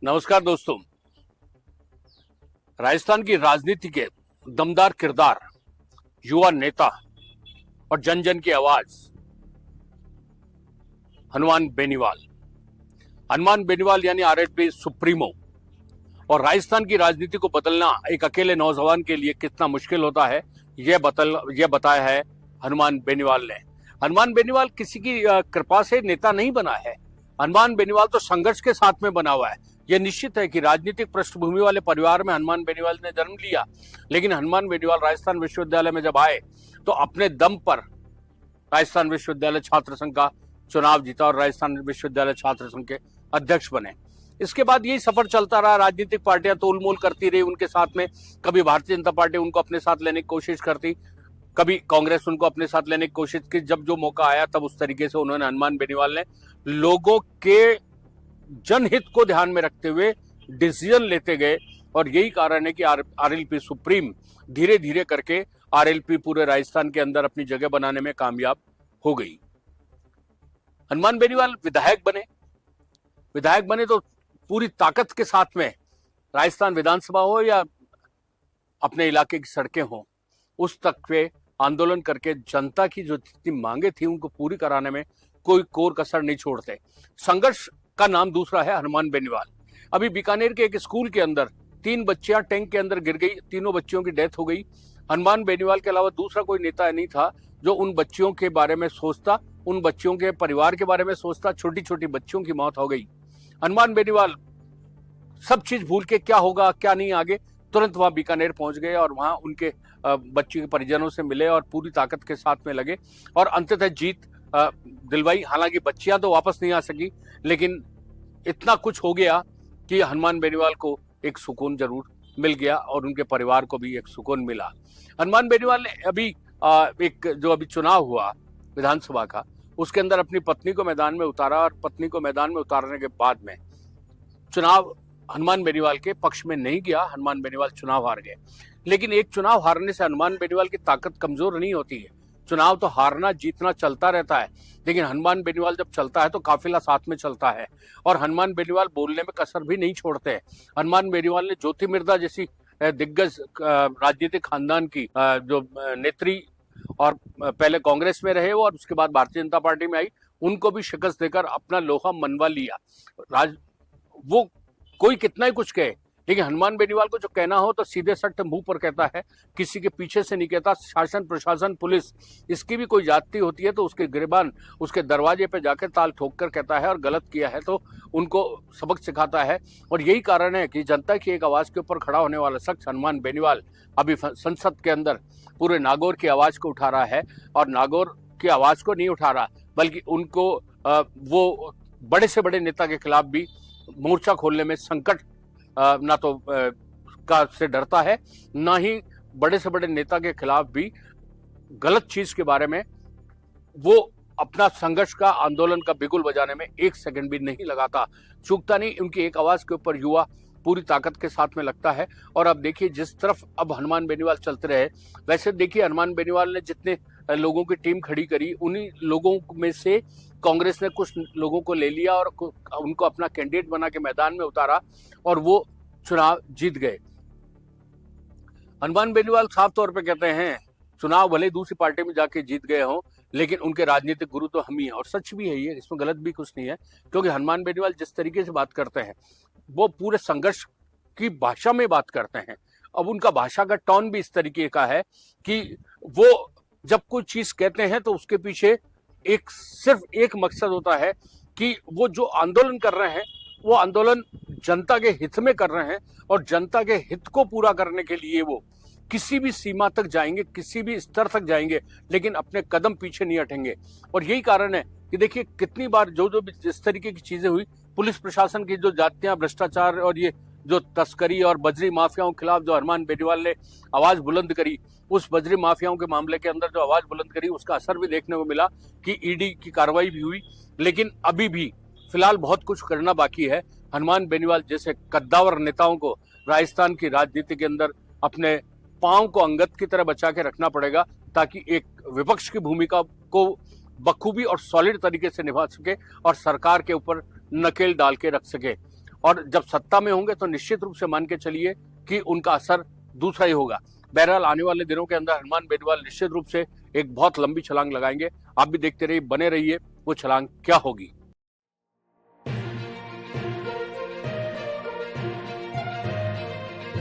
नमस्कार दोस्तों। राजस्थान की राजनीति के दमदार किरदार, युवा नेता और जन जन की आवाज हनुमान बेनीवाल। हनुमान बेनीवाल यानी आरएलपी सुप्रीमो। और राजस्थान की राजनीति को बदलना एक अकेले नौजवान के लिए कितना मुश्किल होता है, यह बताया है हनुमान बेनीवाल ने। हनुमान बेनीवाल किसी की कृपा से नेता नहीं बना है। हनुमान बेनीवाल तो संघर्ष के साथ में बना हुआ है। यह निश्चित है कि राजनीतिक पृष्ठभूमि वाले परिवार में हनुमान बेनीवाल ने जन्म लिया, लेकिन हनुमान बेनीवाल राजस्थान विश्वविद्यालय में जब आए तो अपने दम पर राजस्थान विश्वविद्यालय छात्र संघ का चुनाव जीता और राजस्थान विश्वविद्यालय छात्र संघ के अध्यक्ष बने। इसके बाद यही सफर चलता रहा। राजनीतिक पार्टियां तोलमोल करती रही उनके साथ में। कभी भारतीय जनता पार्टी उनको अपने साथ लेने की कोशिश करती, कभी कांग्रेस उनको अपने साथ लेने की कोशिश की। जब जो मौका आया तब उस तरीके से उन्होंने, हनुमान बेनीवाल ने लोगों के जनहित को ध्यान में रखते हुए डिसीजन लेते गए। और यही कारण है कि आरएलपी सुप्रीम धीरे धीरे करके आरएलपी पूरे राजस्थान के अंदर अपनी जगह बनाने में कामयाब हो गई। हनुमान बेनीवाल विधायक बने तो पूरी ताकत के साथ में राजस्थान विधानसभा हो या अपने इलाके की सड़कें हो, उस तक पे आंदोलन करके जनता की जो जितनी मांगे थी उनको पूरी कराने में कोई कोर कसर नहीं छोड़ते। संघर्ष का नाम दूसरा है हनुमान बेनीवाल। अभी बीकानेर के एक स्कूल के अंदर 3 बच्चियां टैंक के अंदर गिर गई, तीनों बच्चियों की डेथ हो गई। हनुमान बेनीवाल के अलावा दूसरा कोई नेता नहीं था जो उन बच्चियों के बारे में सोचता, उन बच्चियों के परिवार के बारे में सोचता। छोटी छोटी बच्चियों की मौत हो गई। हनुमान बेनीवाल सब चीज भूल के क्या होगा क्या नहीं आगे तुरंत वहां बीकानेर पहुंच गए और वहां उनके बच्ची के परिजनों से मिले और पूरी ताकत के साथ में लगे और अंततः जीत दिलवाई। हालांकि बच्चियां तो वापस नहीं आ सकी, लेकिन इतना कुछ हो गया कि हनुमान बेनीवाल को एक सुकून जरूर मिल गया और उनके परिवार को भी एक सुकून मिला। हनुमान बेनीवाल ने अभी अभी चुनाव हुआ विधानसभा का, उसके अंदर अपनी पत्नी को मैदान में उतारा और पत्नी को मैदान में उतारने के बाद में चुनाव हनुमान बेनीवाल के पक्ष में नहीं गया। हनुमान बेनीवाल चुनाव हार गए। लेकिन एक चुनाव हारने से हनुमान बेनीवाल की ताकत कमजोर नहीं होती है। चुनाव तो हारना जीतना चलता रहता है, लेकिन हनुमान बेनीवाल जब चलता है तो काफिला साथ में चलता है। और हनुमान बेनीवाल बोलने में कसर भी नहीं छोड़ते हैं। हनुमान बेनीवाल ने ज्योति मिर्धा जैसी दिग्गज राजनीतिक खानदान की जो नेत्री, और पहले कांग्रेस में रहे वो और उसके बाद भारतीय जनता पार्टी में आई, उनको भी शिकस्त देकर अपना लोहा मनवा लिया। वो कोई कितना ही कुछ कहे, लेकिन हनुमान बेनीवाल को जो कहना हो तो सीधे सट्ट मुंह पर कहता है, किसी के पीछे से नहीं कहता। शासन प्रशासन पुलिस इसकी भी कोई जाति होती है तो उसके गिरबान उसके दरवाजे पे जाकर ताल ठोक कर कहता है और गलत किया है तो उनको सबक सिखाता है। और यही कारण है कि जनता की एक आवाज के ऊपर खड़ा होने वाला शख्स हनुमान बेनीवाल अभी संसद के अंदर पूरे नागौर की आवाज को उठा रहा है। और नागौर की आवाज को नहीं उठा रहा, बल्कि उनको वो बड़े से बड़े नेता के खिलाफ भी मोर्चा खोलने में संकट ना तो का से डरता है, ना ही बड़े से बड़े नेता के खिलाफ भी गलत चीज के बारे में वो अपना संघर्ष का, आंदोलन का बिगुल बजाने में एक सेकंड भी नहीं लगाता, चूकता नहीं। उनकी एक आवाज के ऊपर युवा पूरी ताकत के साथ में लगता है। और अब देखिए जिस तरफ अब हनुमान बेनीवाल चलते रहे, वैसे देखिए हनुमान बेनीवाल ने जितने लोगों की टीम खड़ी करी, उन्हीं लोगों में से कांग्रेस ने कुछ लोगों को ले लिया और उनको अपना कैंडिडेट बना के मैदान में उतारा और वो चुनाव जीत गए। हनुमान बेनीवाल साफ तौर पे कहते हैं, चुनाव भले दूसरी पार्टी में जाके जीत गए हों, लेकिन उनके राजनीतिक गुरु तो हम ही हैं। और सच भी है ये, इसमें गलत भी कुछ नहीं है, क्योंकि हनुमान बेनीवाल जिस तरीके से बात करते हैं वो पूरे संघर्ष की भाषा में बात करते हैं। अब उनका भाषा का टोन भी इस तरीके का है कि वो जब कोई चीज कहते हैं तो उसके पीछे सिर्फ एक मकसद होता है कि वो जो आंदोलन कर रहे हैं वो आंदोलन जनता के हित में कर रहे हैं और जनता के हित को पूरा करने के लिए वो किसी भी सीमा तक जाएंगे, किसी भी स्तर तक जाएंगे, लेकिन अपने कदम पीछे नहीं हटेंगे। और यही कारण है कि देखिए कितनी बार जो जिस तरीके की चीजें हुई, पुलिस प्रशासन की जो जातियां, भ्रष्टाचार और ये जो तस्करी और बजरी माफियाओं के खिलाफ जो हनुमान बेनीवाल ने आवाज बुलंद करी, उस बजरी माफियाओं के मामले के अंदर जो आवाज बुलंद करी उसका असर भी देखने को मिला कि ईडी की कार्रवाई भी हुई। लेकिन अभी भी फिलहाल बहुत कुछ करना बाकी है। हनुमान बेनीवाल जैसे कद्दावर नेताओं को राजस्थान की राजनीति के अंदर अपने पांव को अंगद की तरह बचा के रखना पड़ेगा, ताकि एक विपक्ष की भूमिका को बखूबी और सॉलिड तरीके से निभा सके और सरकार के ऊपर नकेल डाल के रख सके। और जब सत्ता में होंगे तो निश्चित रूप से मान के चलिए कि उनका असर दूसरा ही होगा। बहरहाल आने वाले दिनों के अंदर हनुमान बेनीवाल निश्चित रूप से एक बहुत लंबी छलांग लगाएंगे। आप भी देखते रहिए, बने रहिए, वो छलांग क्या होगी।